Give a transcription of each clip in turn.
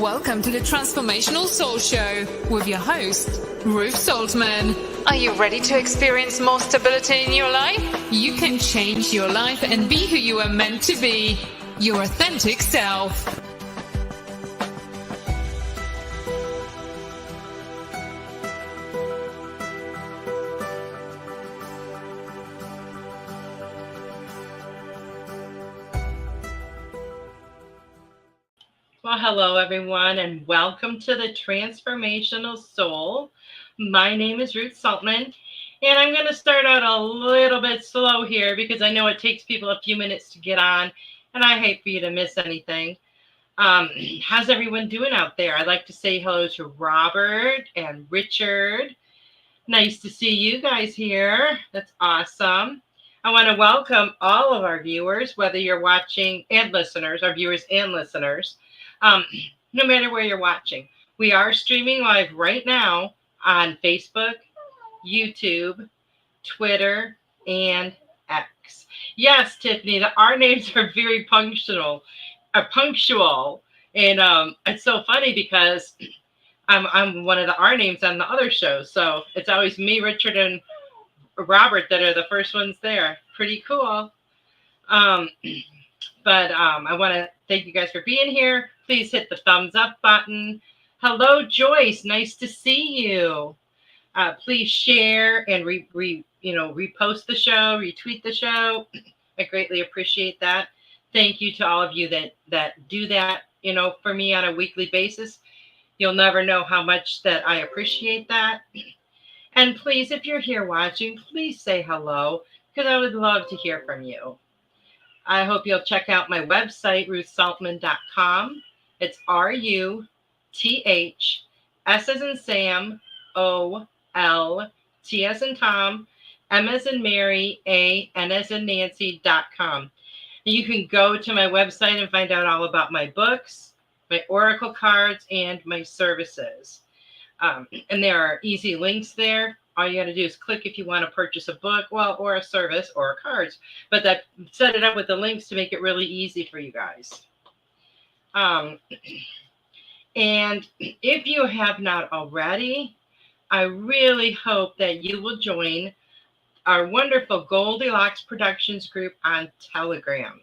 Welcome to the Transformational Soul Show with your host, Ruth Soltman. Are you ready to experience more stability in your life? You can change your life and be who you are meant to be, your authentic self. Well, hello, everyone, and welcome to the Transformational Soul. My name is Ruth Soltman, and I'm going to start out a little bit slow here because I know it takes people a few minutes to get on, and I hate for you to miss anything. How's everyone doing out there? I'd like to say hello to Robert and Richard. Nice to see you guys here. That's awesome. I want to welcome all of our viewers, whether you're watching and listeners, our viewers and listeners. No matter where you're watching. We are streaming live right now on Facebook, YouTube, Twitter, and X. Yes, Tiffany, our names are very punctual. And it's so funny because I'm one of the R names on the other shows. So it's always me, Richard, and Robert that are the first ones there. Pretty cool. But I want to thank you guys for being here. Please hit the thumbs up button. Hello, Joyce. Nice to see you. Please share and repost the show, retweet the show. I greatly appreciate that. Thank you to all of you that do that, for me on a weekly basis. You'll never know how much that I appreciate that. And please, if you're here watching, please say hello, because I would love to hear from you. I hope you'll check out my website, ruthsoltman.com. It's RUTH, S as in Sam, OL, T as in Tom, M as in Mary, A, N as in Nancy.com. You can go to my website and find out all about my books, my oracle cards, and my services. And there are easy links there. All you got to do is click if you want to purchase a book, or a service, or cards. But that set it up with the links to make it really easy for you guys. And if you have not already, I really hope that you will join our wonderful Goldylocks Productions group on Telegram.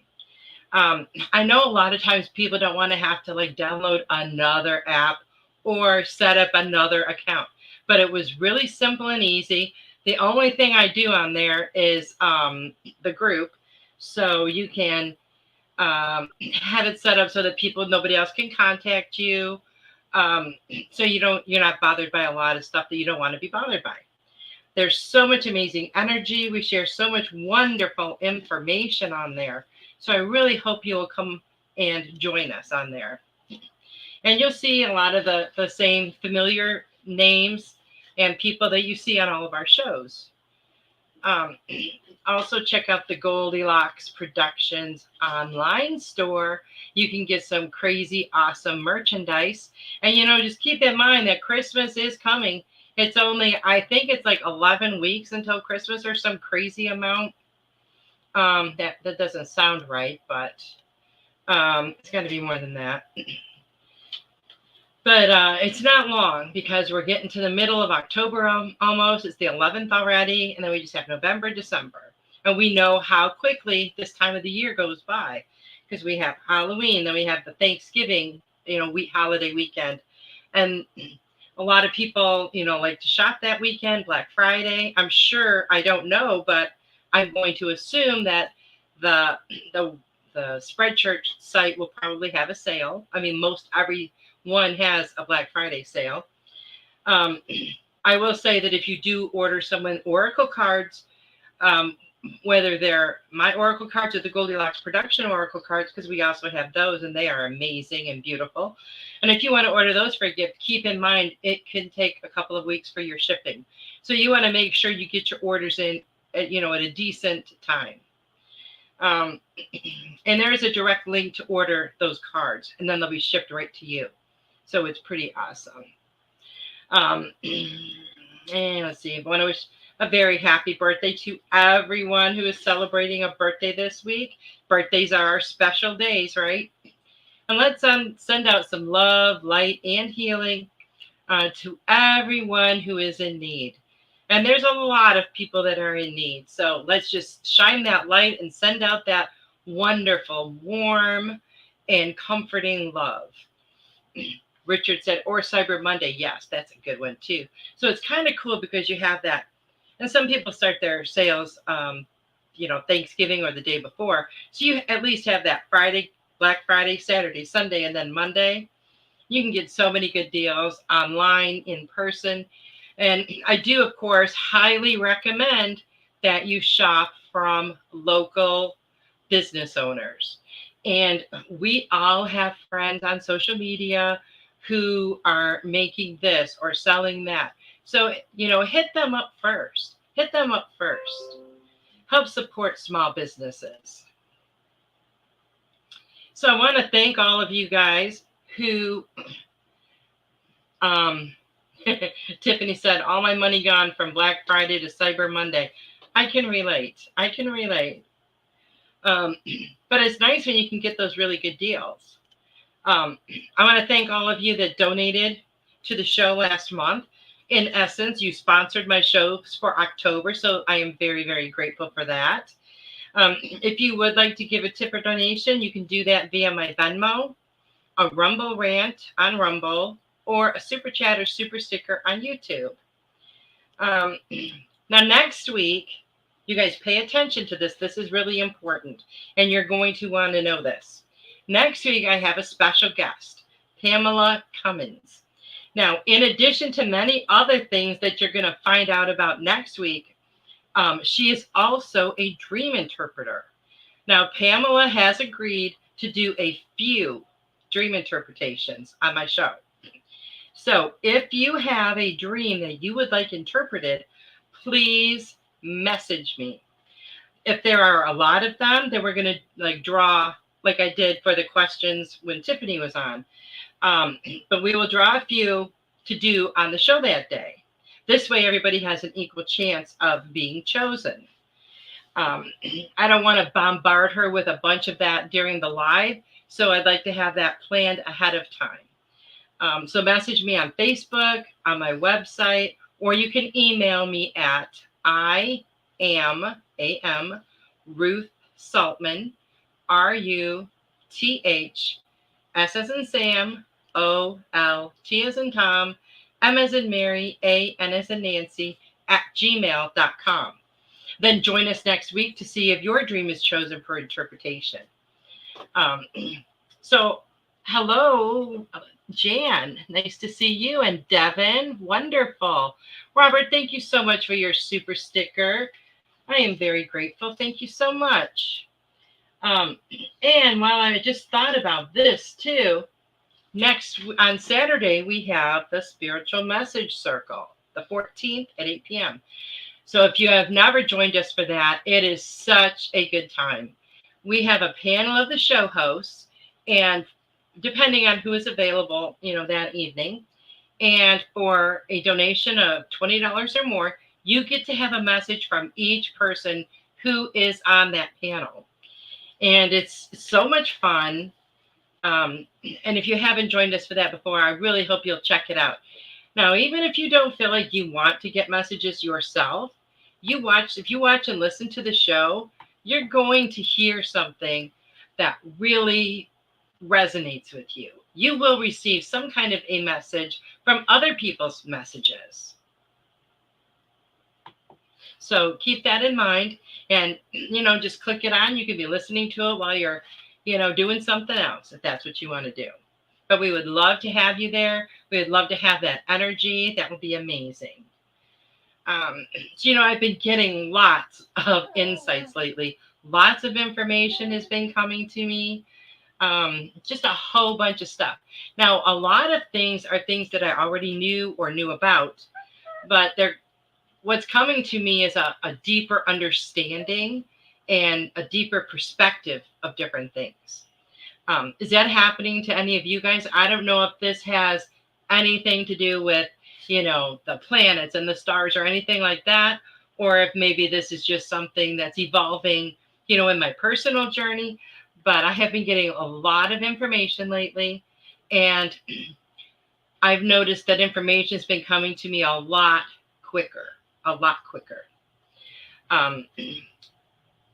I know a lot of times people don't want to have to download another app or set up another account. But it was really simple and easy. The only thing I do on there is the group. So you can have it set up so that nobody else can contact you. So you're not bothered by a lot of stuff that you don't want to be bothered by. There's so much amazing energy. We share so much wonderful information on there. So I really hope you will come and join us on there. And you'll see a lot of the same familiar names and people that you see on all of our shows. Also check out the Goldylocks Productions online store. You can get some crazy, awesome merchandise. And, just keep in mind that Christmas is coming. It's only, I think it's 11 weeks until Christmas or some crazy amount. That doesn't sound right, but it's got to be more than that. But it's not long because we're getting to the middle of October almost. It's the 11th already. And then we just have November, December. And we know how quickly this time of the year goes by because we have Halloween. Then we have the Thanksgiving, holiday weekend. And a lot of people, like to shop that weekend, Black Friday. I'm sure, I don't know, but I'm going to assume that the Spread Church site will probably have a sale. I mean, one has a Black Friday sale. I will say that if you do order someone oracle cards, whether they're my oracle cards or the Goldylocks Production oracle cards, because we also have those and they are amazing and beautiful. And if you want to order those for a gift, keep in mind it can take a couple of weeks for your shipping. So you want to make sure you get your orders in at a decent time. And there is a direct link to order those cards, and then they'll be shipped right to you. So it's pretty awesome. And let's see, I want to wish a very happy birthday to everyone who is celebrating a birthday this week. Birthdays are our special days, right? And let's send out some love, light, and healing to everyone who is in need. And there's a lot of people that are in need. So let's just shine that light and send out that wonderful, warm, and comforting love. Richard said, or Cyber Monday. Yes, that's a good one too. So it's kind of cool because you have that. And some people start their sales, Thanksgiving or the day before. So you at least have that Friday, Black Friday, Saturday, Sunday, and then Monday. You can get so many good deals online, in person. And I do, of course, highly recommend that you shop from local business owners. And we all have friends on social media who are making this or selling that. So, hit them up first. Hit them up first. Help support small businesses. So I want to thank all of you guys who, Tiffany said, all my money gone from Black Friday to Cyber Monday. I can relate. But it's nice when you can get those really good deals. I want to thank all of you that donated to the show last month. In essence, you sponsored my shows for October, so I am very, very grateful for that. If you would like to give a tip or donation, you can do that via my Venmo, a Rumble rant on Rumble, or a super chat or super sticker on YouTube. Now, next week, you guys pay attention to this. This is really important, and you're going to want to know this. Next week, I have a special guest, Pamela Cummins. Now, in addition to many other things that you're going to find out about next week, she is also a dream interpreter. Now, Pamela has agreed to do a few dream interpretations on my show. So if you have a dream that you would like interpreted, please message me. If there are a lot of them, then we're going to draw like I did for the questions when Tiffany was on. But we will draw a few to do on the show that day. This way, everybody has an equal chance of being chosen. I don't want to bombard her with a bunch of that during the live, so I'd like to have that planned ahead of time. So message me on Facebook, on my website, or you can email me at Ruth Soltman, RUTH, S as in Sam, OL, T as in Tom, M as in Mary, AN as in Nancy, at gmail.com. Then join us next week to see if your dream is chosen for interpretation. So, hello, Jan. Nice to see you. And Devin, wonderful. Robert, thank you so much for your super sticker. I am very grateful. Thank you so much. And while I just thought about this too, on Saturday, we have the Spiritual Message Circle, the 14th at 8 p.m. So if you have never joined us for that, it is such a good time. We have a panel of the show hosts, and depending on who is available, that evening, and for a donation of $20 or more, you get to have a message from each person who is on that panel. And it's so much fun. And if you haven't joined us for that before, I really hope you'll check it out. Now, even if you don't feel like you want to get messages yourself, if you watch and listen to the show, you're going to hear something that really resonates with you. You will receive some kind of a message from other people's messages. So keep that in mind, and, just click it on. You can be listening to it while you're, doing something else, if that's what you want to do. But we would love to have you there. We would love to have that energy. That would be amazing. I've been getting lots of insights lately. Lots of information has been coming to me. Just a whole bunch of stuff. Now, a lot of things are things that I already knew or knew about, but what's coming to me is a deeper understanding and a deeper perspective of different things. Is that happening to any of you guys? I don't know if this has anything to do with, the planets and the stars or anything like that, or if maybe this is just something that's evolving, in my personal journey. but I have been getting a lot of information lately, and I've noticed that information has been coming to me a lot quicker, a lot quicker.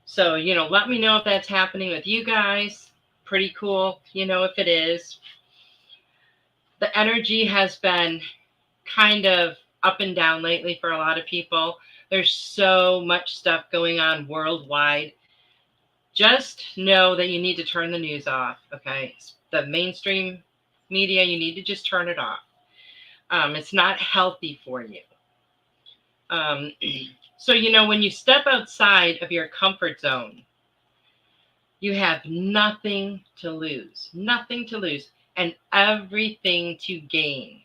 So, let me know if that's happening with you guys. Pretty cool, if it is. The energy has been kind of up and down lately for a lot of people. There's so much stuff going on worldwide. Just know that you need to turn the news off, okay? The mainstream media, you need to just turn it off. It's not healthy for you. So, when you step outside of your comfort zone, you have nothing to lose, and everything to gain.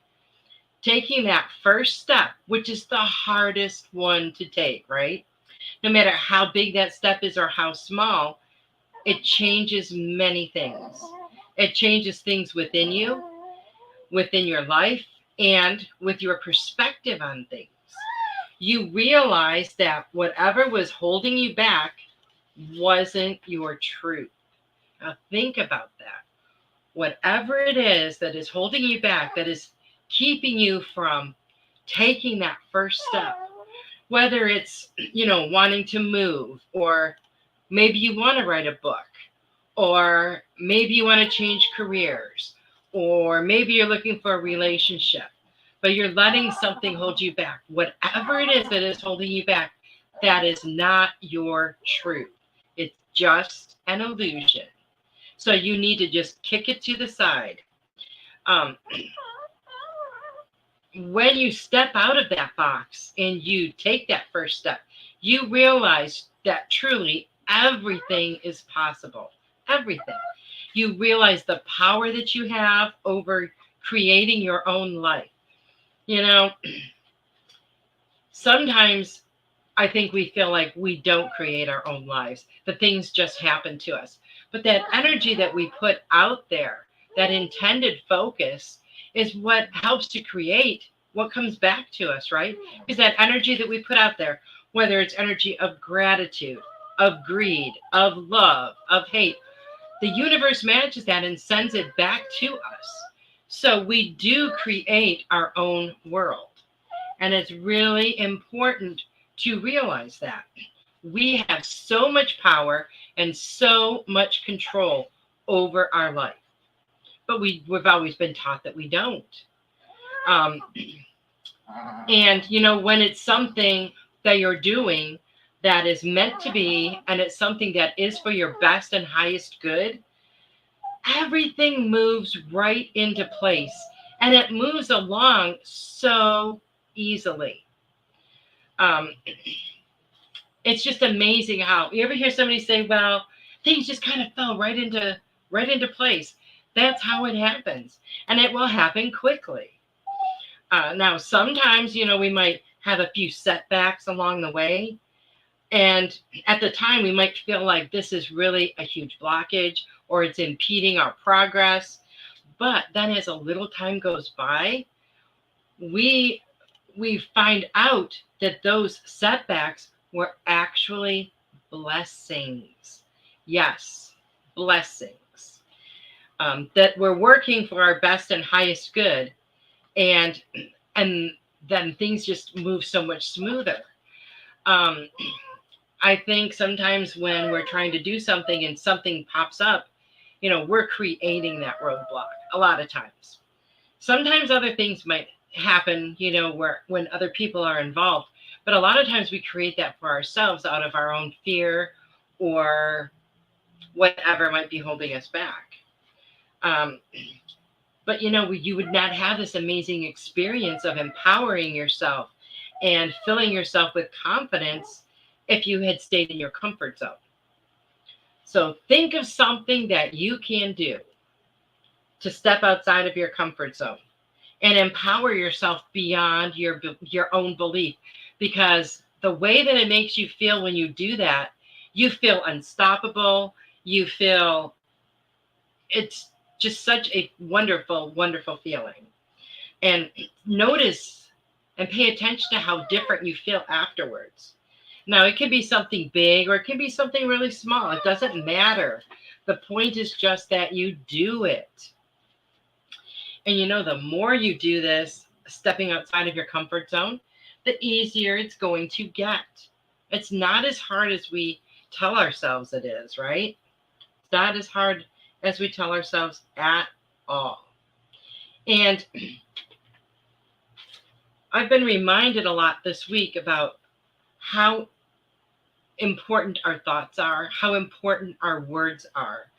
Taking that first step, which is the hardest one to take, right? No matter how big that step is or how small, it changes many things. It changes things within you, within your life, and with your perspective on things. You realize that whatever was holding you back wasn't your truth. Now think about that. Whatever it is that is holding you back, that is keeping you from taking that first step, whether it's, wanting to move, or maybe you want to write a book, or maybe you want to change careers, or maybe you're looking for a relationship, but you're letting something hold you back. Whatever it is that is holding you back, that is not your truth. It's just an illusion. So you need to just kick it to the side. When you step out of that box and you take that first step, you realize that truly everything is possible. Everything. You realize the power that you have over creating your own life. Sometimes I think we feel like we don't create our own lives, that things just happen to us. But that energy that we put out there, that intended focus, is what helps to create what comes back to us, right? Because that energy that we put out there, whether it's energy of gratitude, of greed, of love, of hate, the universe matches that and sends it back to us. So we do create our own world. And it's really important to realize that we have so much power and so much control over our life. But we've always been taught that we don't. And, when it's something that you're doing that is meant to be, and it's something that is for your best and highest good, everything moves right into place. And it moves along so easily. It's just amazing how, you ever hear somebody say, well, things just kind of fell right into place. That's how it happens. And it will happen quickly. Now, sometimes, we might have a few setbacks along the way. And at the time, we might feel like this is really a huge blockage or it's impeding our progress. But then as a little time goes by, we find out that those setbacks were actually blessings. Yes, blessings. That we're working for our best and highest good. And then things just move so much smoother. I think sometimes when we're trying to do something and something pops up, we're creating that roadblock a lot of times. Sometimes other things might happen, when other people are involved. But a lot of times we create that for ourselves out of our own fear or whatever might be holding us back. But, you would not have this amazing experience of empowering yourself and filling yourself with confidence if you had stayed in your comfort zone. So think of something that you can do to step outside of your comfort zone and empower yourself beyond your own belief. Because the way that it makes you feel when you do that, you feel unstoppable. You feel it's just such a wonderful, wonderful feeling. And notice and pay attention to how different you feel afterwards. Now, it can be something big or it can be something really small. It doesn't matter. The point is just that you do it. And the more you do this, stepping outside of your comfort zone, the easier it's going to get. It's not as hard as we tell ourselves it is, right? It's not as hard as we tell ourselves at all. And I've been reminded a lot this week about how important our thoughts are, how important our words are,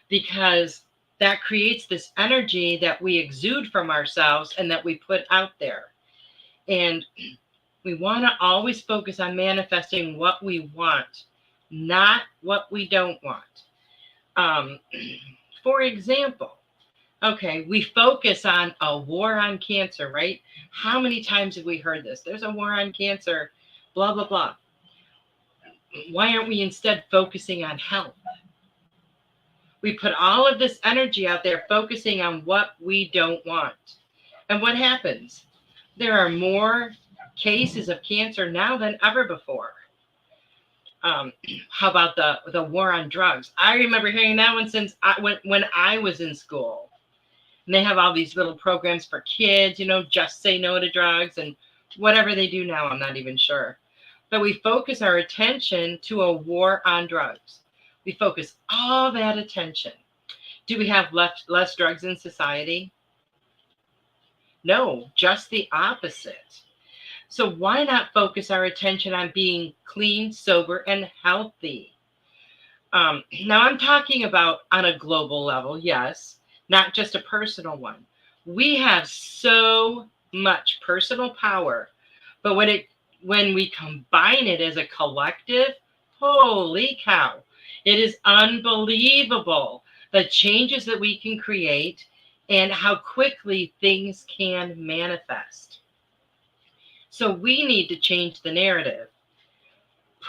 because that creates this energy that we exude from ourselves and that we put out there. And we want to always focus on manifesting what we want, not what we don't want. For example, okay, we focus on a war on cancer, right? How many times have we heard this? There's a war on cancer, blah, blah, blah. Why aren't we instead focusing on health? We put all of this energy out there focusing on what we don't want. And what happens? There are more cases of cancer now than ever before. How about the war on drugs? I remember hearing that one since when I was in school. And they have all these little programs for kids, just say no to drugs and whatever they do now, I'm not even sure. But we focus our attention to a war on drugs. We focus all that attention. Do we have less drugs in society? No, just the opposite. So why not focus our attention on being clean, sober, and healthy? Now I'm talking about on a global level, yes, not just a personal one. We have so much personal power, but when we combine it as a collective, holy cow, it is unbelievable the changes that we can create and how quickly things can manifest. So we need to change the narrative.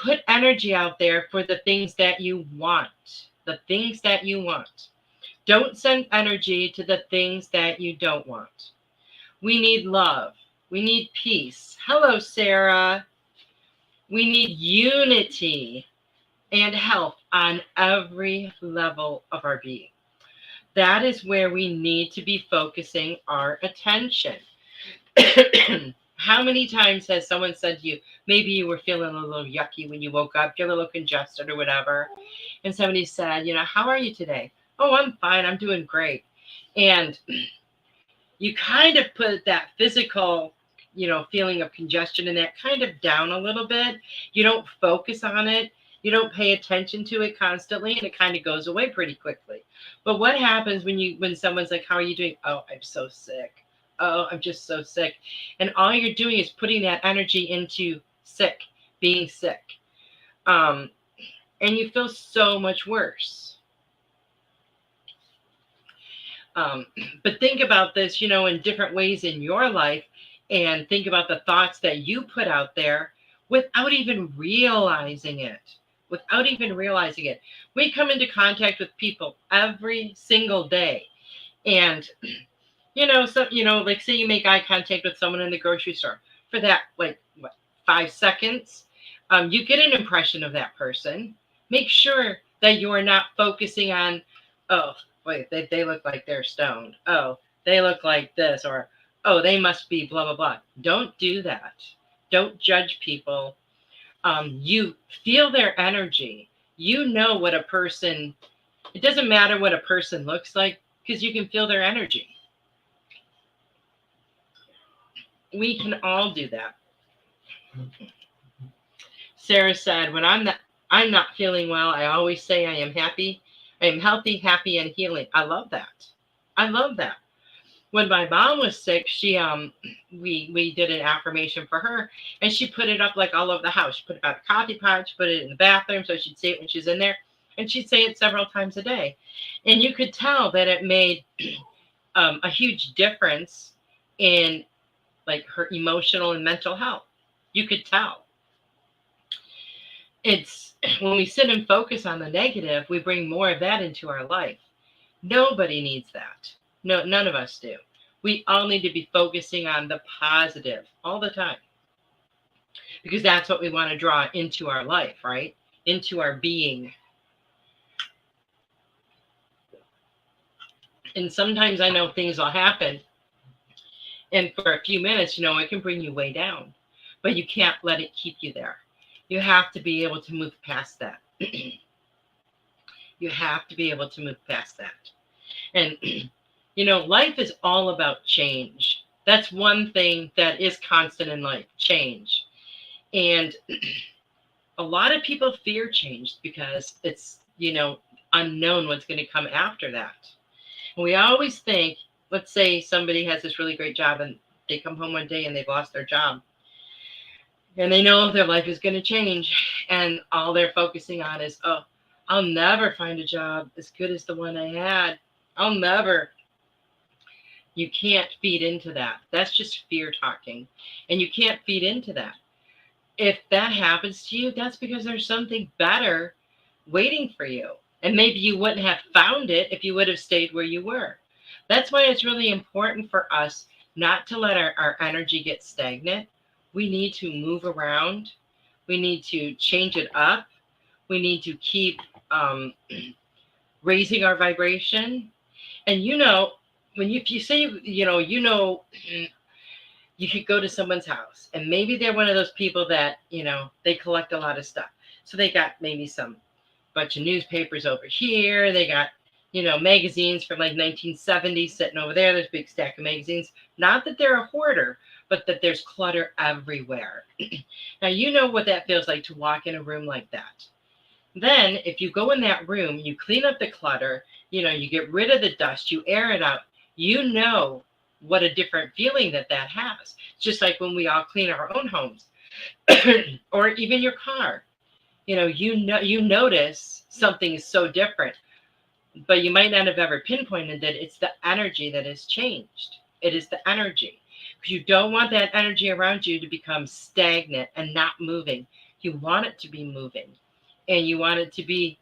Put energy out there for the things that you want. The things that you want. Don't send energy to the things that you don't want. We need love. We need peace. Hello, Sarah. We need unity and health on every level of our being. That is where we need to be focusing our attention. How many times has someone said to you, maybe you were feeling a little yucky when you woke up, you're a little congested or whatever, and somebody said, how are you today? Oh, I'm fine. I'm doing great. And you kind of put that physical, feeling of congestion and that kind of down a little bit. You don't focus on it. You don't pay attention to it constantly, and it kind of goes away pretty quickly. But what happens when someone's like, how are you doing? Oh, I'm so sick. Oh, I'm just so sick. And all you're doing is putting that energy into sick, being sick. And you feel so much worse. But think about this, in different ways in your life, and think about the thoughts that you put out there without even realizing it. We come into contact with people every single day. And, like say you make eye contact with someone in the grocery store for that, 5 seconds, you get an impression of that person. Make sure that you are not focusing on, oh, wait, they look like they're stoned. Oh, they look like this, or, oh, they must be blah, blah, blah. Don't do that. Don't judge people. You feel their energy. You know what a person, it doesn't matter what a person looks like because you can feel their energy. We can all do that. Sarah said, when I'm not feeling well, I always say I am happy. I am healthy, happy, and healing. I love that. When my mom was sick, we did an affirmation for her, and she put it up all over the house. She put it by the coffee pot, she put it in the bathroom, so she'd say it when she's in there, and she'd say it several times a day. And you could tell that it made a huge difference in her emotional and mental health. You could tell. It's when we sit and focus on the negative, we bring more of that into our life. Nobody needs that. No, none of us do. We all need to be focusing on the positive all the time. because that's what we want to draw into our life, right? Into our being. And sometimes I know things will happen, and for a few minutes, it can bring you way down, but you can't let it keep you there. You have to be able to move past that. You have to be able to move past that. And, life is all about change. That's one thing that is constant in life, change. And a lot of people fear change because it's, unknown what's going to come after that. And we always think, let's say somebody has this really great job and they come home one day and they've lost their job. And they know their life is going to change. And all they're focusing on is, oh, I'll never find a job as good as the one I had. I'll never. You can't feed into that. That's just fear talking. And you can't feed into that. If that happens to you, that's because there's something better waiting for you. And maybe you wouldn't have found it if you would have stayed where you were. That's why it's really important for us not to let our energy get stagnant. We need to move around. We need to change it up. We need to keep raising our vibration. And if you say, you could go to someone's house and maybe they're one of those people that, they collect a lot of stuff. So they got maybe some bunch of newspapers over here. They got, magazines from like 1970 sitting over there. There's a big stack of magazines. Not that they're a hoarder, but that there's clutter everywhere. Now, you know what that feels like to walk in a room like that. Then if you go in that room, you clean up the clutter, you get rid of the dust, you air it out, what a different feeling that has. Just like when we all clean our own homes or even your car, you notice something is so different, but you might not have ever pinpointed that it's the energy that has changed. It is the energy, because you don't want that energy around you to become stagnant and not moving. You want it to be moving, and you want it to be,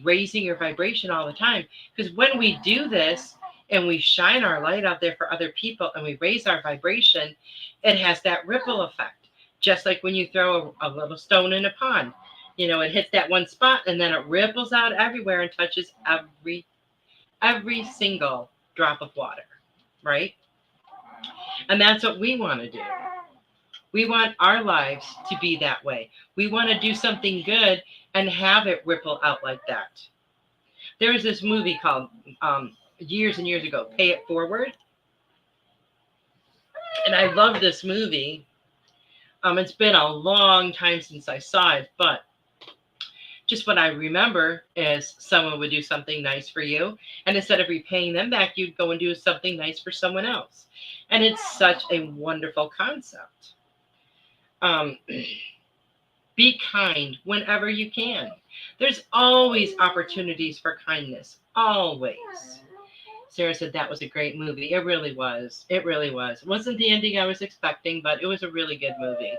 raising your vibration all the time. Because when we do this, and we shine our light out there for other people and we raise our vibration, it has that ripple effect. Just like when you throw a little stone in a pond, it hits that one spot and then it ripples out everywhere and touches every single drop of water, right? And that's what we want to do. We want our lives to be that way. We want to do something good and have it ripple out like that. There was this movie called, years and years ago, Pay It Forward. And I love this movie. It's been a long time since I saw it, but just what I remember is someone would do something nice for you, and instead of repaying them back, you'd go and do something nice for someone else. And it's such a wonderful concept. Be kind whenever you can. There's always opportunities for kindness, always. Sarah said that was a great movie. It really was. It really was. It wasn't the ending I was expecting, but it was a really good movie.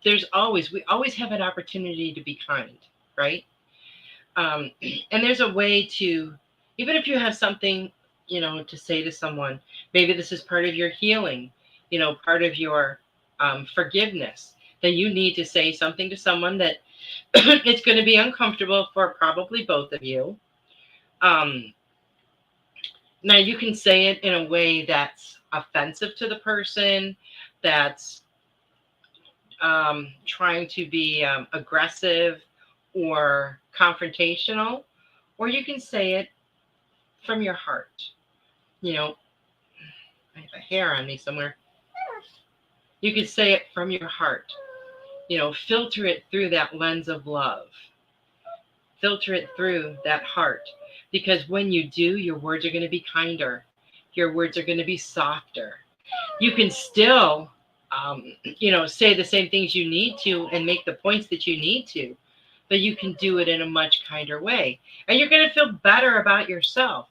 We always have an opportunity to be kind, right? And there's a way to, even if you have something, to say to someone, maybe this is part of your healing, part of your forgiveness, then you need to say something to someone that it's going to be uncomfortable for probably both of you. Now you can say it in a way that's offensive to the person, that's trying to be aggressive or confrontational, or you can say it from your heart. I have a hair on me somewhere. You can say it from your heart. Filter it through that lens of love. Filter it through that heart. Because when you do, your words are going to be kinder. Your words are going to be softer. You can still, say the same things you need to and make the points that you need to, but you can do it in a much kinder way. And you're going to feel better about yourself.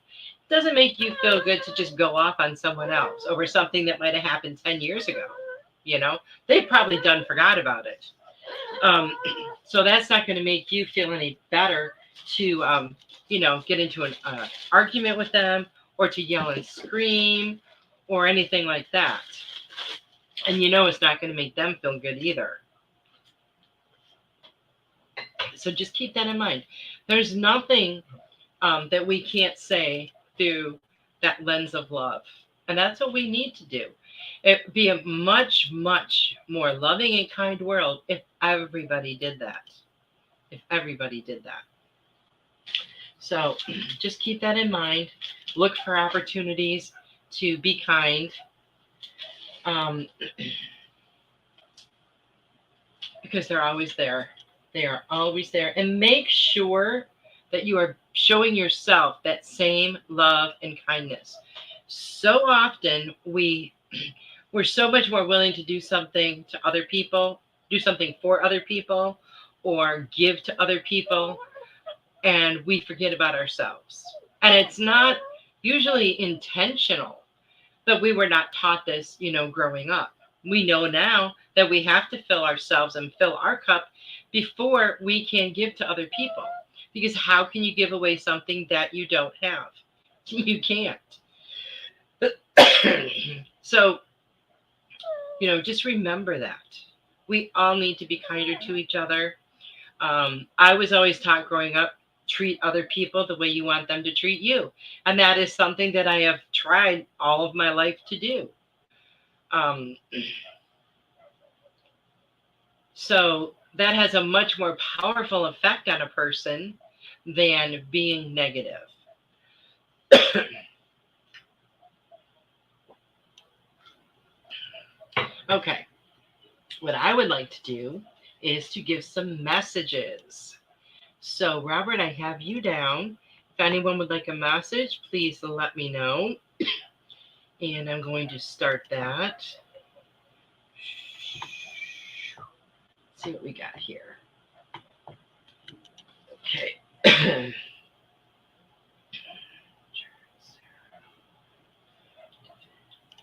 It doesn't make you feel good to just go off on someone else over something that might have happened 10 years ago. They've probably forgot about it. So that's not going to make you feel any better to, get into an argument with them, or to yell and scream, or anything like that. And you know it's not going to make them feel good either. So just keep that in mind. There's nothing that we can't say through that lens of love. And that's what we need to do. It'd be a much, much more loving and kind world if everybody did that. If everybody did that. So just keep that in mind. Look for opportunities to be kind. Because they're always there. They are always there. And make sure that you are showing yourself that same love and kindness. So often we're so much more willing to do something to other people, do something for other people, or give to other people, and we forget about ourselves. And it's not usually intentional, but we were not taught this, growing up. We know now that we have to fill ourselves and fill our cup before we can give to other people. Because how can you give away something that you don't have? You can't. So, just remember that. We all need to be kinder to each other. I was always taught growing up, treat other people the way you want them to treat you. And that is something that I have tried all of my life to do. So that has a much more powerful effect on a person than being negative. Okay. What I would like to do is to give some messages. So, Robert, I have you down. If anyone would like a message, please let me know. And I'm going to start that. Let's see what we got here. Okay.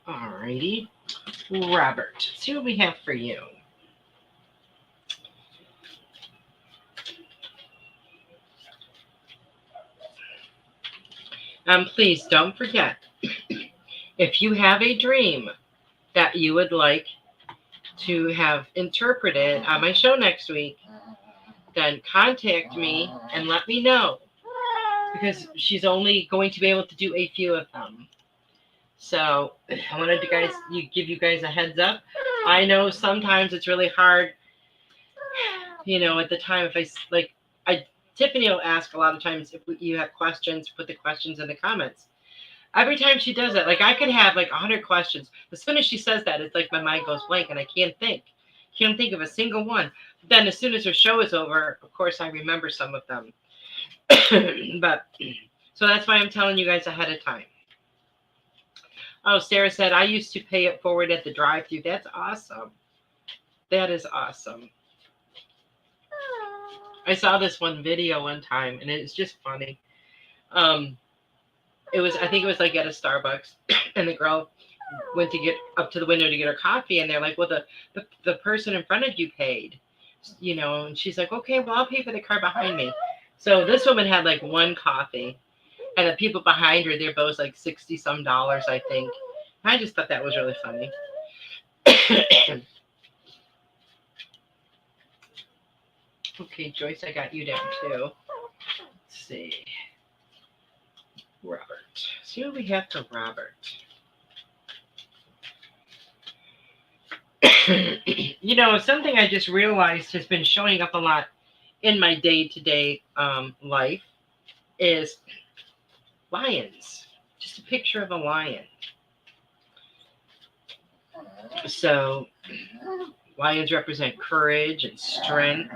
Alrighty. Robert, let's see what we have for you. Please don't forget, if you have a dream that you would like to have interpreted on my show next week, then contact me and let me know, because she's only going to be able to do a few of them. So I wanted to give you guys a heads up. I know sometimes it's really hard, at the time, if Tiffany will ask a lot of times if you have questions, put the questions in the comments. Every time she does that, I could have 100 questions. As soon as she says that, it's like my mind goes blank and I can't think. Can't think of a single one. Then as soon as her show is over, of course, I remember some of them. But so that's why I'm telling you guys ahead of time. Oh, Sarah said, I used to pay it forward at the drive-thru. That's awesome. That is awesome. I saw this one video one time, and it's just funny. I think it was at a Starbucks, and the girl went to get up to the window to get her coffee, and they're like, well, the person in front of you paid, and she's like, okay, well, I'll pay for the car behind me. So this woman had one coffee, and the people behind her, they're both $60 some, I think. I just thought that was really funny. Okay, Joyce, I got you down too. Let's see. Robert. See what we have for Robert. Something I just realized has been showing up a lot in my day-to-day life is lions. Just a picture of a lion. So lions represent courage and strength.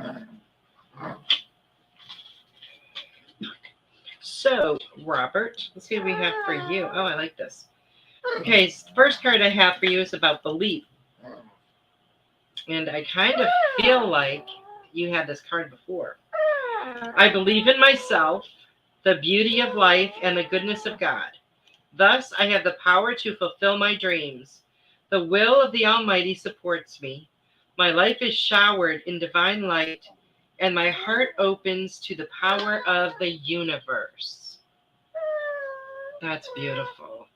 So, Robert, let's see what we have for you. Oh, I like this. Okay, so the first card I have for you is about belief. And I kind of feel like you had this card before. I believe in myself, the beauty of life, and the goodness of God. Thus, I have the power to fulfill my dreams. The will of the Almighty supports me. My life is showered in divine light, and my heart opens to the power of the universe. That's beautiful.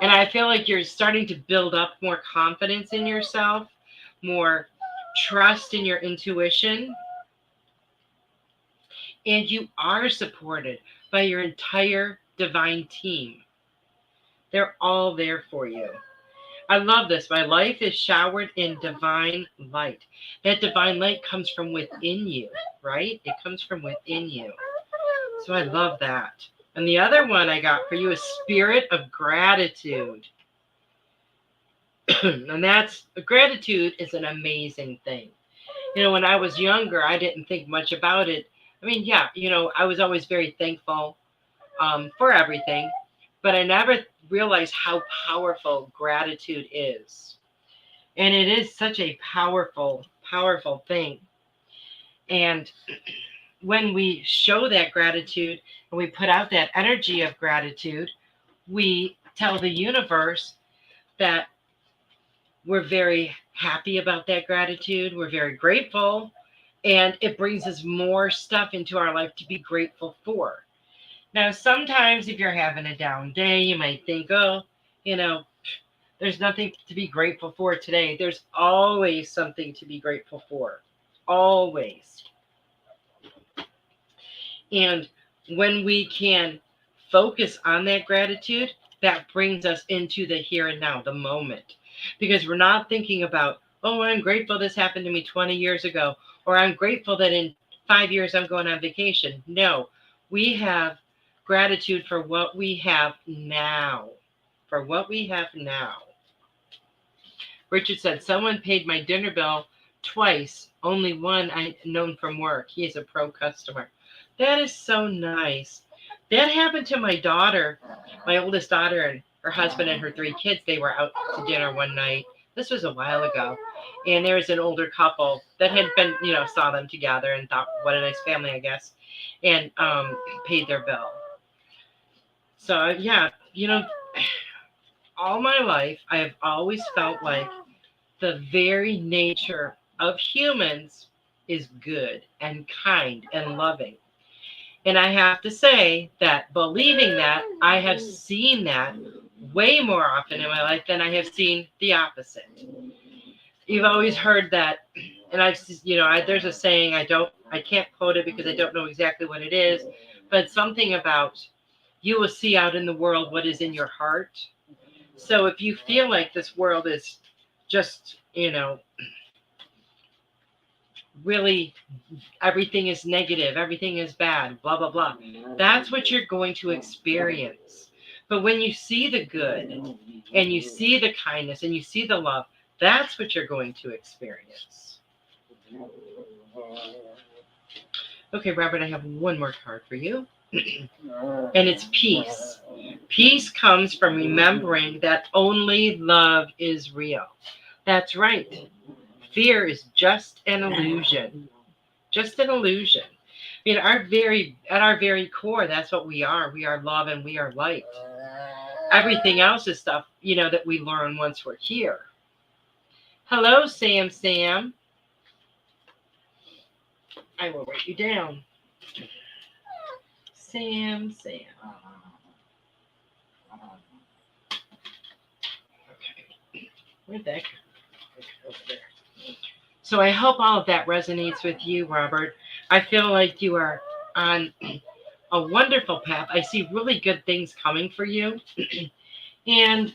And I feel like you're starting to build up more confidence in yourself, more trust in your intuition. And you are supported by your entire divine team. They're all there for you. I love this. My life is showered in divine light. That divine light comes from within you, right? It comes from within you. So I love that. And the other one I got for you is spirit of gratitude. And that's gratitude is an amazing thing. When I was younger, I didn't think much about it. I mean, yeah, I was always very thankful for everything, but I never realized how powerful gratitude is. And it is such a powerful, powerful thing. And when we show that gratitude and we put out that energy of gratitude, we tell the universe that we're very happy about that gratitude. We're very grateful. And it brings us more stuff into our life to be grateful for. Now, sometimes if you're having a down day, you might think, there's nothing to be grateful for today. There's always something to be grateful for. Always. And when we can focus on that gratitude, that brings us into the here and now, the moment. Because we're not thinking about, I'm grateful this happened to me 20 years ago, or I'm grateful that in 5 years I'm going on vacation. No, we have gratitude for what we have now. For what we have now. Richard said, someone paid my dinner bill twice, only one I known from work. He is a pro customer. That is so nice. That happened to my daughter, my oldest daughter, and her husband and her 3 kids. They were out to dinner one night. This was a while ago. And there was an older couple that had been, saw them together and thought, what a nice family, I guess, and paid their bill. So, yeah, all my life, I have always felt like the very nature of humans is good and kind and loving. And I have to say that believing that, I have seen that way more often in my life than I have seen the opposite. You've always heard that, and there's a saying, I can't quote it because I don't know exactly what it is, but something about you will see out in the world what is in your heart. So if you feel like this world is just, really everything is negative, everything is bad, blah, blah, blah, that's what you're going to experience. But when you see the good and you see the kindness and you see the love, that's what you're going to experience. Okay, Robert, I have one more card for you. And it's peace. Peace comes from remembering that only love is real. That's right. Fear is just an illusion. Just an illusion. I mean, at our very core, that's what we are. We are love and we are light. Everything else is stuff, that we learn once we're here. Hello, Sam. I will write you down. Sam. Okay. Where'd that go? Over there. So I hope all of that resonates with you, Robert. I feel like you are on a wonderful path. I see really good things coming for you. And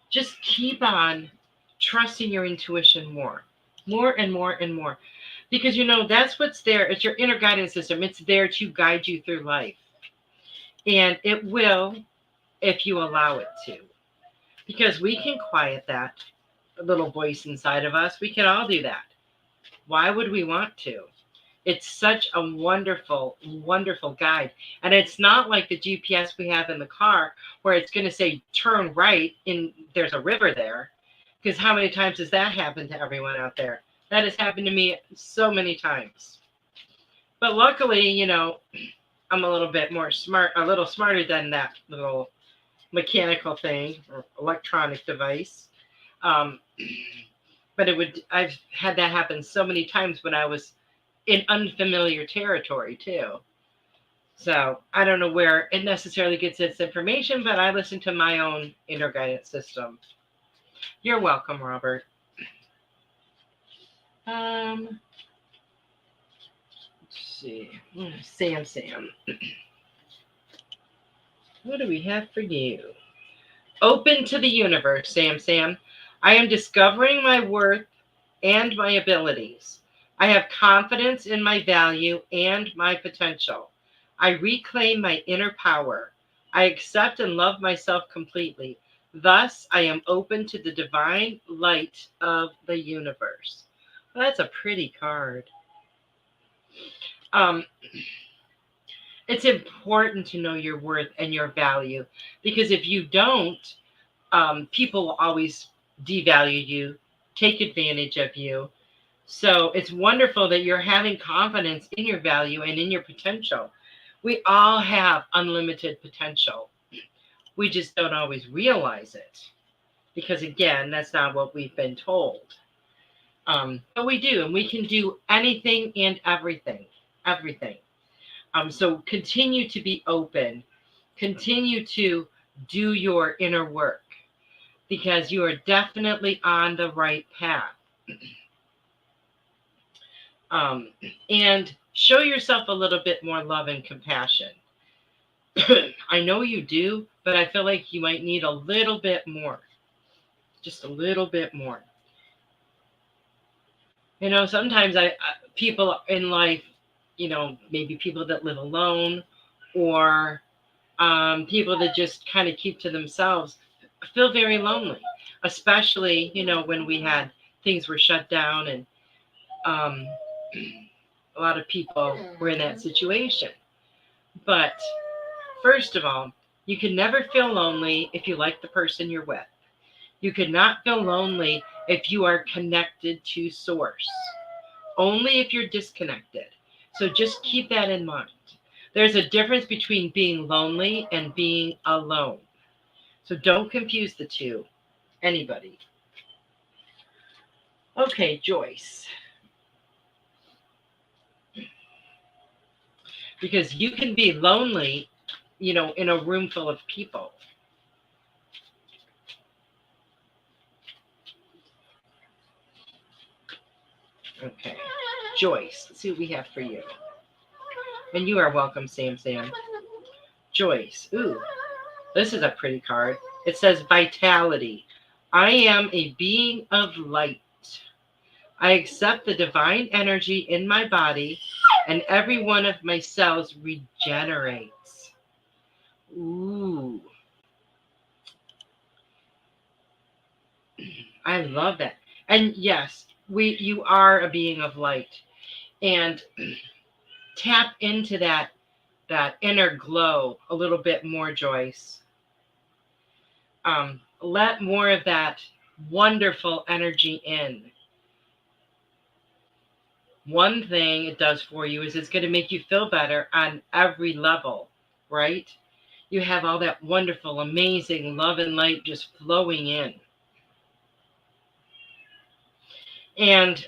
just keep on trusting your intuition more and more and more. Because, that's what's there. It's your inner guidance system. It's there to guide you through life. And it will if you allow it to. Because we can quiet that little voice inside of us. We can all do that. Why would we want to? It's such a wonderful, wonderful guide. And it's not like the GPS we have in the car where it's going to say, turn right, and there's a river there. Because how many times has that happened to everyone out there? That has happened to me so many times. But luckily, I'm a little smarter than that little mechanical thing or electronic device. But I've had that happen so many times when I was in unfamiliar territory too. So I don't know where it necessarily gets its information, but I listen to my own inner guidance system. You're welcome, Robert. Let's see. Sam. What do we have for you? Open to the universe, Sam. I am discovering my worth and my abilities. I have confidence in my value and my potential. I reclaim my inner power. I accept and love myself completely. Thus, I am open to the divine light of the universe. Well, that's a pretty card. It's important to know your worth and your value, because if you don't, people will always devalue you, take advantage of you. So it's wonderful that you're having confidence in your value and in your potential. We all have unlimited potential. We just don't always realize it because, again, that's not what we've been told. But we do, and we can do anything and everything. So continue to be open. Continue to do your inner work, because you are definitely on the right path. And show yourself a little bit more love and compassion. I know you do, but I feel like you might need a little bit more. Just a little bit more. You know, sometimes people in life, you know, maybe people that live alone, or people that just kind of keep to themselves, feel very lonely, especially, you know, when things were shut down, and a lot of people were in that situation. But first of all, you can never feel lonely if you like the person you're with. You cannot feel lonely if you are connected to Source. Only if you're disconnected. So just keep that in mind. There's a difference between being lonely and being alone. So don't confuse the two. Anybody. Okay, Joyce. Because you can be lonely, you know, in a room full of people. Okay, Joyce, let's see what we have for you. And you are welcome, Sam. Joyce, ooh, this is a pretty card. It says vitality. I am a being of light. I accept the divine energy in my body, and every one of my cells regenerates. Ooh. I love that. And yes, you are a being of light. And tap into that inner glow a little bit more, Joyce. Let more of that wonderful energy in. One thing it does for you is it's going to make you feel better on every level, right? You have all that wonderful, amazing love and light just flowing in. And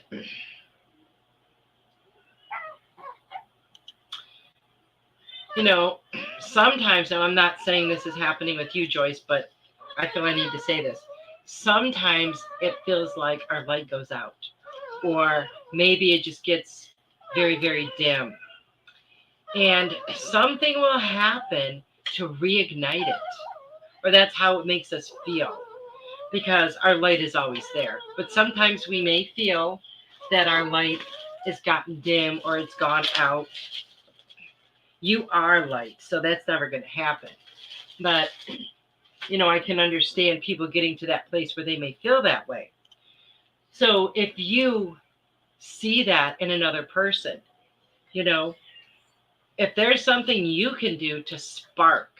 you know, sometimes, and I'm not saying this is happening with you, Joyce, but I feel I need to say this. Sometimes it feels like our light goes out, or maybe it just gets very, very dim. And something will happen to reignite it, or that's how it makes us feel, because our light is always there. But sometimes we may feel that our light has gotten dim or it's gone out. You are light, so that's never going to happen. But, you know, I can understand people getting to that place where they may feel that way. So if you see that in another person, you know, if there's something you can do to spark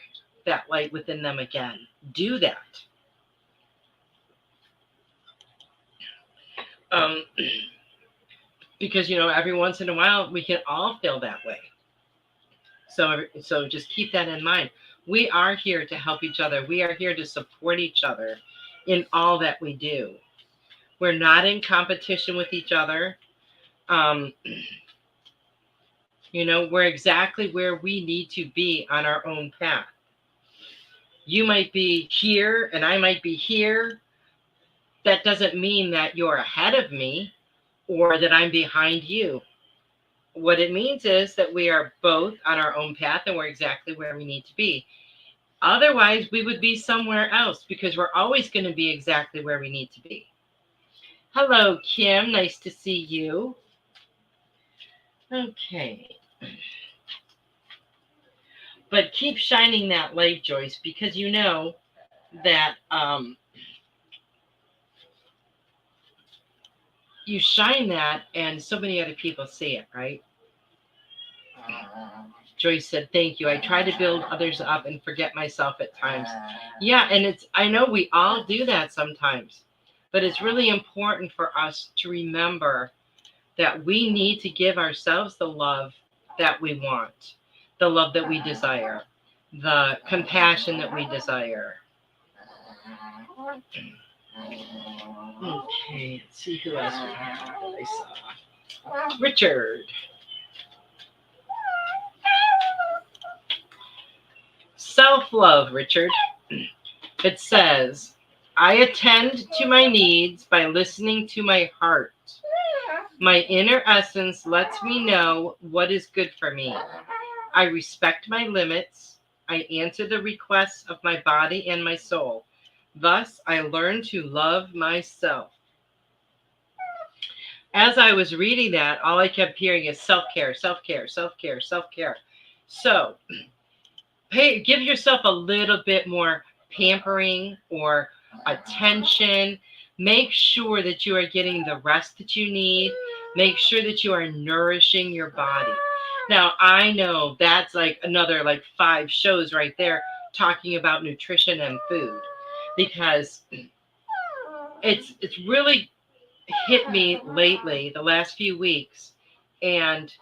that light within them again, do that. Because, you know, every once in a while, we can all feel that way. So just keep that in mind. We are here to help each other. We are here to support each other in all that we do. We're not in competition with each other. You know, we're exactly where we need to be on our own path. You might be here and I might be here. That doesn't mean that you're ahead of me or that I'm behind you. What it means is that we are both on our own path and we're exactly where we need to be. Otherwise, we would be somewhere else because we're always going to be exactly where we need to be. Hello, Kim. Nice to see you. Okay. But keep shining that light, Joyce, because you know that you shine that and so many other people see it, right? Joyce said, thank you. I try to build others up and forget myself at times. Yeah, and I know we all do that sometimes, but it's really important for us to remember that we need to give ourselves the love that we want, the love that we desire, the compassion that we desire. Okay, let's see who else I saw. Richard. Self-love, Richard. It says, I attend to my needs by listening to my heart. My inner essence lets me know what is good for me. I respect my limits. I answer the requests of my body and my soul. Thus, I learn to love myself. As I was reading that, all I kept hearing is self-care, self-care, self-care, self-care. So, give yourself a little bit more pampering or attention. Make sure that you are getting the rest that you need. Make sure that you are nourishing your body. Now, I know that's like another 5 shows right there talking about nutrition and food, because it's really hit me lately, the last few weeks, and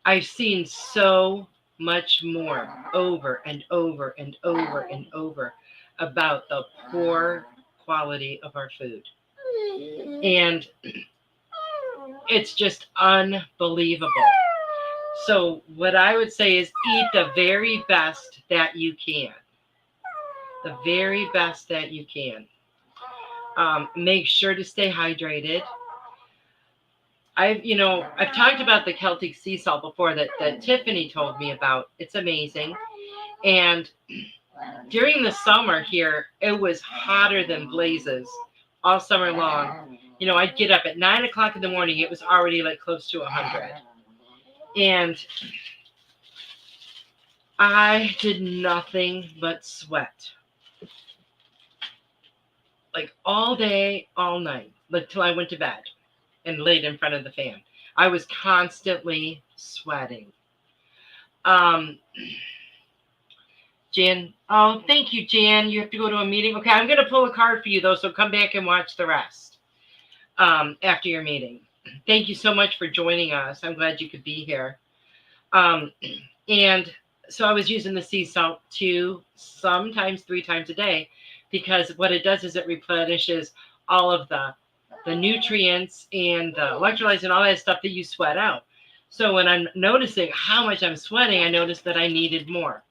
I've seen so much more over and over and over and over about the poor quality of our food. And it's just unbelievable. So what I would say is eat the very best that you can. The very best that you can. Make sure to stay hydrated. I've talked about the Celtic sea salt before that Tiffany told me about. It's amazing. And during the summer here, it was hotter than blazes all summer long. I'd get up at 9 o'clock in the morning. It was already close to 100. And I did nothing but sweat. All day, all night, till I went to bed and laid in front of the fan. I was constantly sweating. Jan, oh, thank you, Jan. You have to go to a meeting. Okay, I'm going to pull a card for you, though, so come back and watch the rest after your meeting. Thank you so much for joining us. I'm glad you could be here. And so I was using the sea salt 2, sometimes 3 times a day, because what it does is it replenishes all of the nutrients and the electrolytes and all that stuff that you sweat out. So when I'm noticing how much I'm sweating, I noticed that I needed more.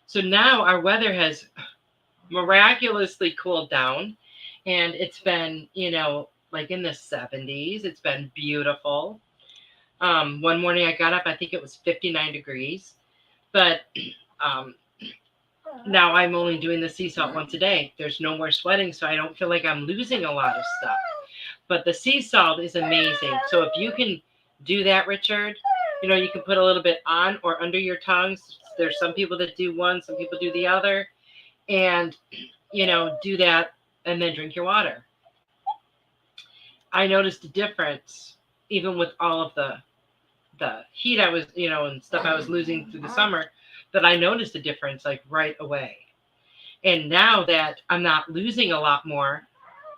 So now our weather has miraculously cooled down, and it's been, in the 70s. It's been beautiful. One morning I got up, I think it was 59 degrees, but now I'm only doing the sea salt once a day. There's no more sweating, so I don't feel like I'm losing a lot of stuff. But the sea salt is amazing. So if you can do that, Richard, you can put a little bit on or under your tongues. There's some people that do one, some people do the other, and do that and then drink your water. I noticed a difference even with all of the heat I was, and stuff I was losing through the summer, that I noticed a difference right away. And now that I'm not losing a lot more,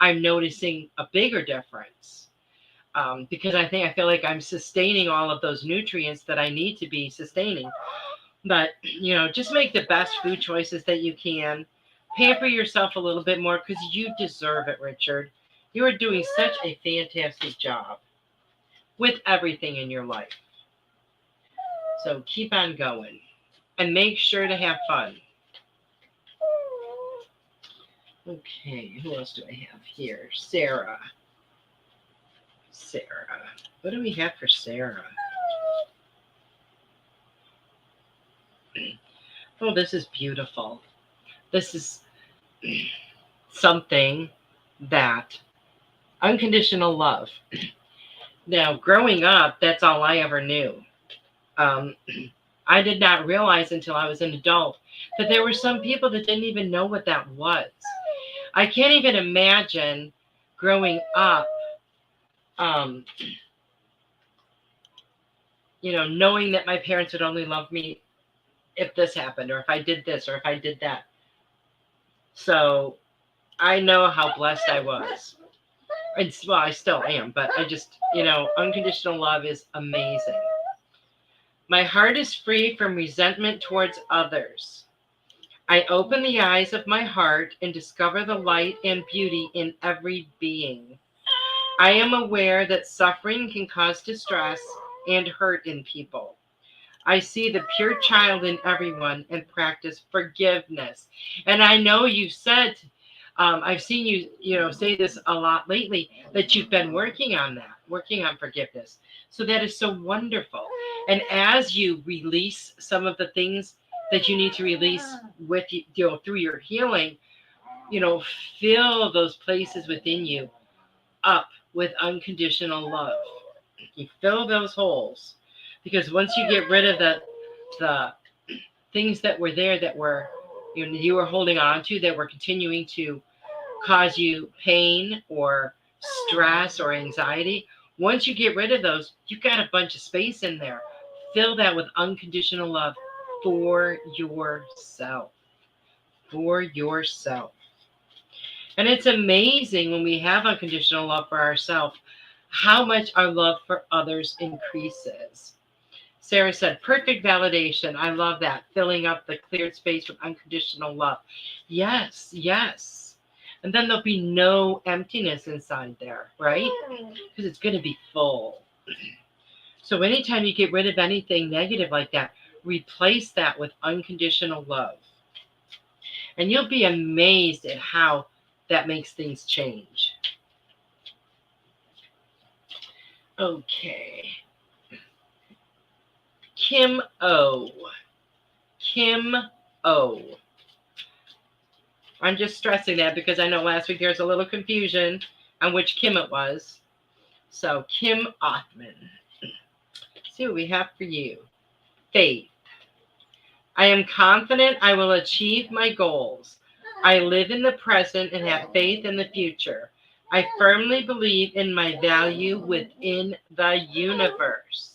I'm noticing a bigger difference, because I feel like I'm sustaining all of those nutrients that I need to be sustaining. But, just make the best food choices that you can. Pamper yourself a little bit more, because you deserve it, Richard. You are doing such a fantastic job with everything in your life. So keep on going and make sure to have fun. Okay, who else do I have here? Sarah. What do we have for Sarah? Oh, this is beautiful. This is something that unconditional love. Now, growing up, that's all I ever knew. I did not realize until I was an adult that there were some people that didn't even know what that was. I can't even imagine growing up, knowing that my parents would only love me if this happened, or if I did this, or if I did that. So I know how blessed I was. Well, I still am, but I just, unconditional love is amazing. My heart is free from resentment towards others. I open the eyes of my heart and discover the light and beauty in every being. I am aware that suffering can cause distress and hurt in people. I see the pure child in everyone and practice forgiveness. And I know you said, I've seen you, say this a lot lately, that you've been working on that, working on forgiveness. So that is so wonderful. And as you release some of the things that you need to release with through your healing, fill those places within you up with unconditional love. You fill those holes, because once you get rid of the things that were there that were you were holding on to, that were continuing to cause you pain or stress or anxiety, once you get rid of those, you've got a bunch of space in there. Fill that with unconditional love for yourself. For yourself. And it's amazing when we have unconditional love for ourselves, how much our love for others increases. Sarah said, perfect validation. I love that. Filling up the cleared space with unconditional love. Yes, yes. And then there'll be no emptiness inside there, right? Because it's going to be full. So anytime you get rid of anything negative like that, replace that with unconditional love. And you'll be amazed at how that makes things change. Okay. Kim O. I'm just stressing that because I know last week there was a little confusion on which Kim it was. So Kim Othman. Let's see what we have for you. Faith. I am confident I will achieve my goals. I live in the present and have faith in the future. I firmly believe in my value within the universe.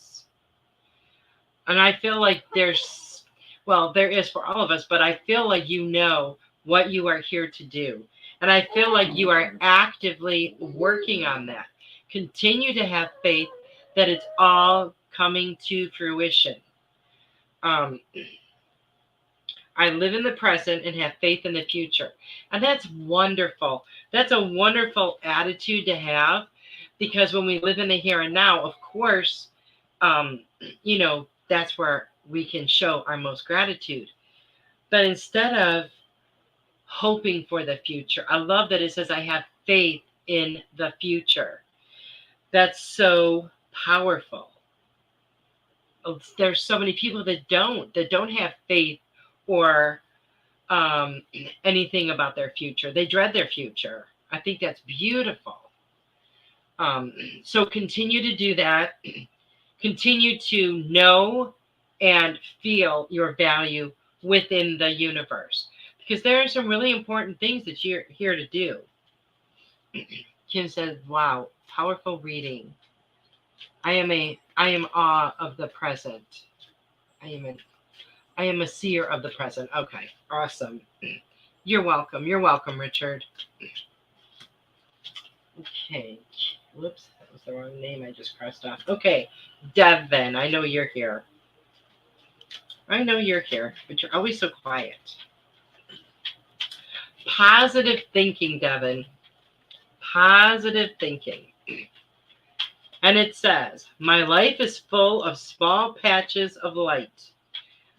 And I feel like there is for all of us, but I feel like you know what you are here to do. And I feel like you are actively working on that. Continue to have faith that it's all coming to fruition. I live in the present and have faith in the future. And that's wonderful. That's a wonderful attitude to have, because when we live in the here and now, of course, that's where we can show our most gratitude. But instead of hoping for the future, I love that it says, I have faith in the future. That's so powerful. There's so many people that don't have faith or anything about their future. They dread their future. I think that's beautiful. So continue to do that. Continue to know and feel your value within the universe, because there are some really important things that you're here to do. Kim says, wow, powerful reading. I am awe of the present. I am a seer of the present. Okay, awesome. You're welcome. You're welcome, Richard. Okay. Whoops, that was the wrong name I just crossed off. Okay, Devin, I know you're here. I know you're here, but you're always so quiet. Positive thinking, Devin. Positive thinking. And it says, my life is full of small patches of light.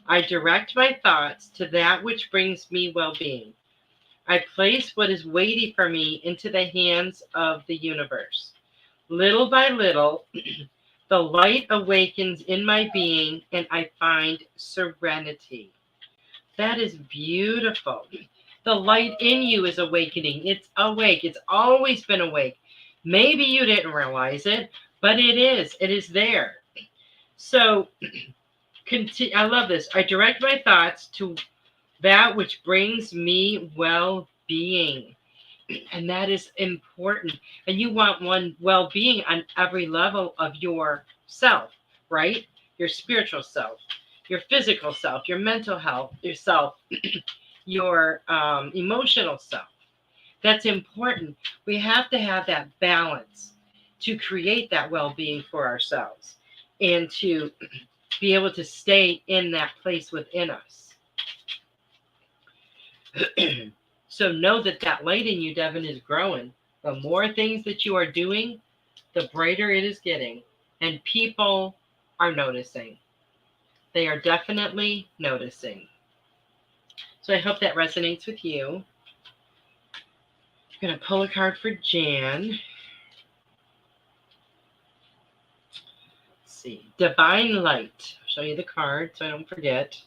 I direct my thoughts to that which brings me well-being. I place what is weighty for me into the hands of the universe. Little by little, the light awakens in my being and I find serenity. That is beautiful. The light in you is awakening. It's awake. It's always been awake. Maybe you didn't realize it, but it is. It is there. So, I love this. I direct my thoughts to that which brings me well-being. And that is important. And you want one well-being on every level of your self, right? Your spiritual self, your physical self, your mental health, yourself, your emotional self. That's important. We have to have that balance to create that well-being for ourselves and to be able to stay in that place within us. So know that that light in you, Devin, is growing. The more things that you are doing, the brighter it is getting. And people are noticing. They are definitely noticing. So I hope that resonates with you. I'm going to pull a card for Jan. Let's see. Divine Light. I'll show you the card so I don't forget.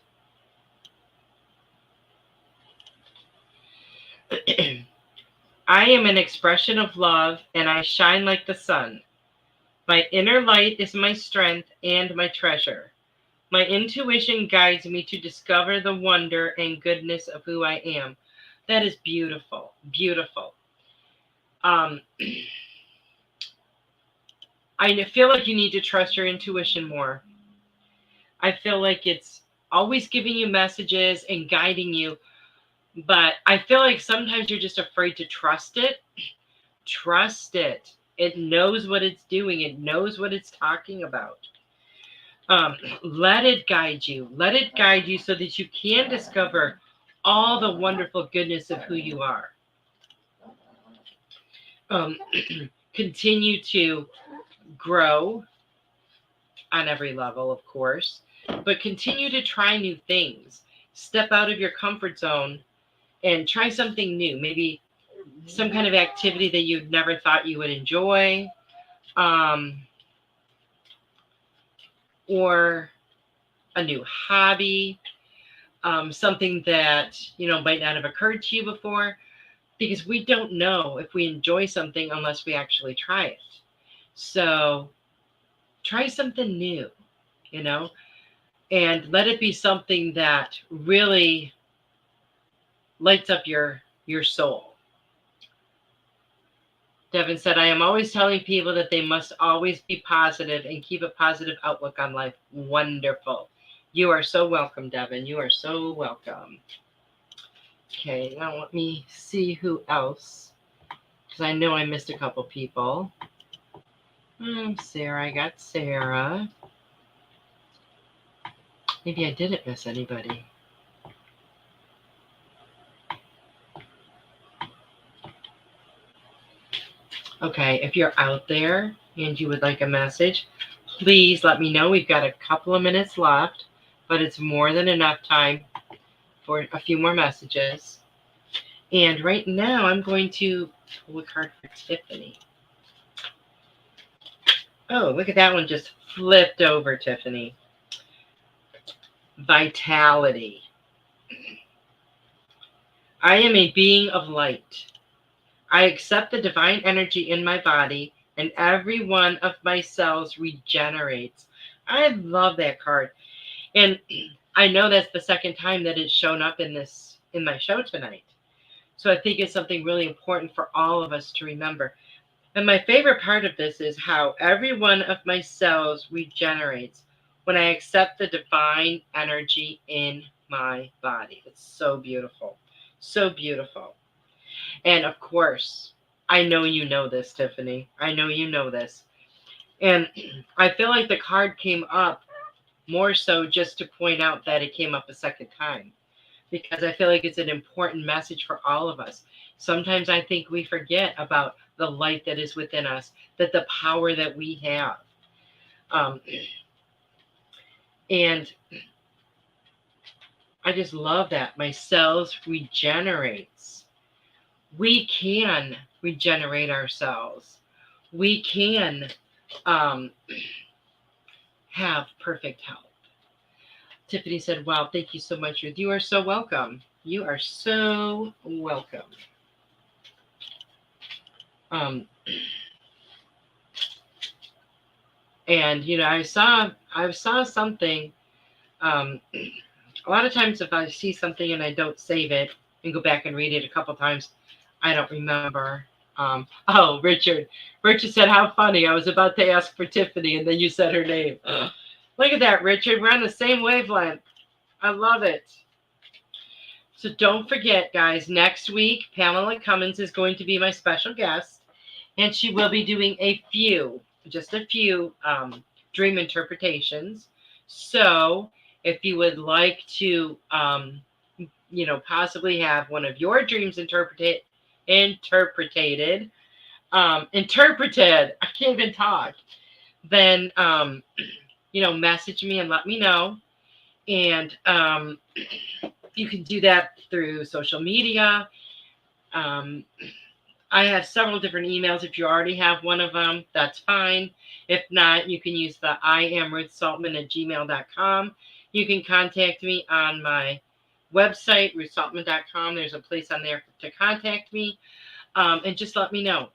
I am an expression of love, and I shine like the sun. My inner light is my strength and my treasure. My intuition guides me to discover the wonder and goodness of who I am. That is beautiful, beautiful. I feel like you need to trust your intuition more. I feel like it's always giving you messages and guiding you. But I feel like sometimes you're just afraid to trust it. Trust it. It knows what it's doing. It knows what it's talking about. Let it guide you. Let it guide you so that you can discover all the wonderful goodness of who you are. Continue to grow on every level, of course, but continue to try new things. Step out of your comfort zone and try something new, maybe some kind of activity that you'd never thought you would enjoy, or a new hobby, something that, might not have occurred to you before, because we don't know if we enjoy something unless we actually try it. So try something new, and let it be something that really lights up your soul. Devin said, I am always telling people that they must always be positive and keep a positive outlook on life. Wonderful. You are so welcome, Devin. You are so welcome. Okay, now let me see who else, because I know I missed a couple people. Sarah, I got Sarah. Maybe I didn't miss anybody. Okay, if you're out there and you would like a message, please let me know. We've got a couple of minutes left, but it's more than enough time for a few more messages. And right now, I'm going to pull a card for Tiffany. Oh, look at that one just flipped over, Tiffany. Vitality. I am a being of light. I accept the divine energy in my body, and every one of my cells regenerates. I love that card. And I know that's the second time that it's shown up in my show tonight. So I think it's something really important for all of us to remember. And my favorite part of this is how every one of my cells regenerates when I accept the divine energy in my body. It's so beautiful. So beautiful. And of course, I know you know this, Tiffany. I know you know this. And I feel like the card came up more so just to point out that it came up a second time, because I feel like it's an important message for all of us. Sometimes I think we forget about the light that is within us, that the power that we have. And I just love that. My cells regenerates. We can regenerate ourselves. We can have perfect health. Tiffany said, wow, thank you so much, Ruth. You are so welcome. You are so welcome. And, you know, I saw something. A lot of times if I see something and I don't save it and go back and read it a couple times, I don't remember. Oh, Richard said, how funny. I was about to ask for Tiffany and then you said her name. Look at that, Richard. We're on the same wavelength. I love it. So don't forget, guys, next week, Pamela Cummins is going to be my special guest, and she will be doing just a few dream interpretations. So if you would like to, possibly have one of your dreams interpreted, I can't even talk, then, message me and let me know. And you can do that through social media. I have several different emails. If you already have one of them, that's fine. If not, you can use the iamruthsoltman@gmail.com. You can contact me on my website, ruthsoltman.com. There's a place on there to contact me, and just let me know.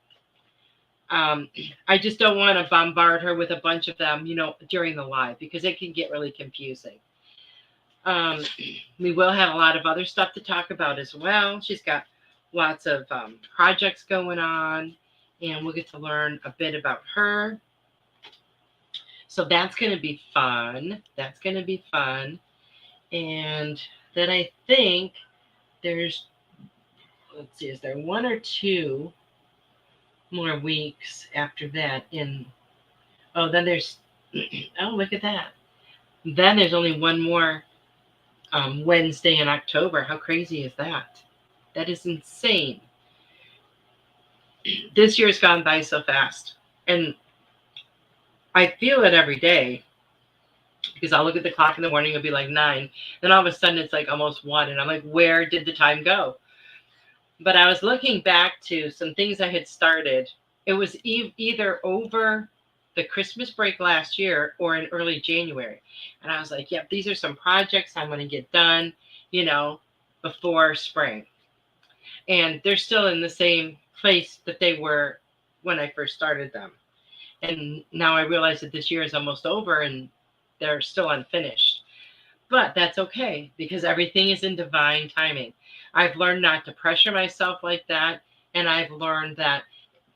I just don't want to bombard her with a bunch of them, during the live, because it can get really confusing. We will have a lot of other stuff to talk about as well. She's got lots of projects going on, and we'll get to learn a bit about her. So that's going to be fun. And then I think there's, let's see, is there 1 or 2 more weeks after that then there's, oh, look at that. Then there's only one more Wednesday in October. How crazy is that? That is insane. This year's gone by so fast. And I feel it every day, because I'll look at the clock in the morning, it'll be like 9. Then all of a sudden it's like almost 1. And I'm like, where did the time go? But I was looking back to some things I had started. It was either over the Christmas break last year or in early January. And I was like, yep, these are some projects I'm going to get done, before spring. And they're still in the same place that they were when I first started them. And now I realize that this year is almost over and they're still unfinished. But that's okay, because everything is in divine timing. I've learned not to pressure myself like that. And I've learned that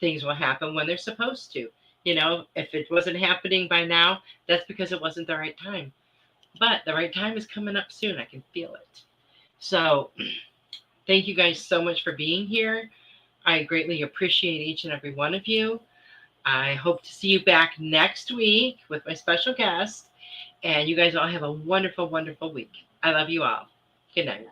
things will happen when they're supposed to. If it wasn't happening by now, that's because it wasn't the right time. But the right time is coming up soon. I can feel it. So thank you guys so much for being here. I greatly appreciate each and every one of you. I hope to see you back next week with my special guest. And you guys all have a wonderful, wonderful week. I love you all. Good night.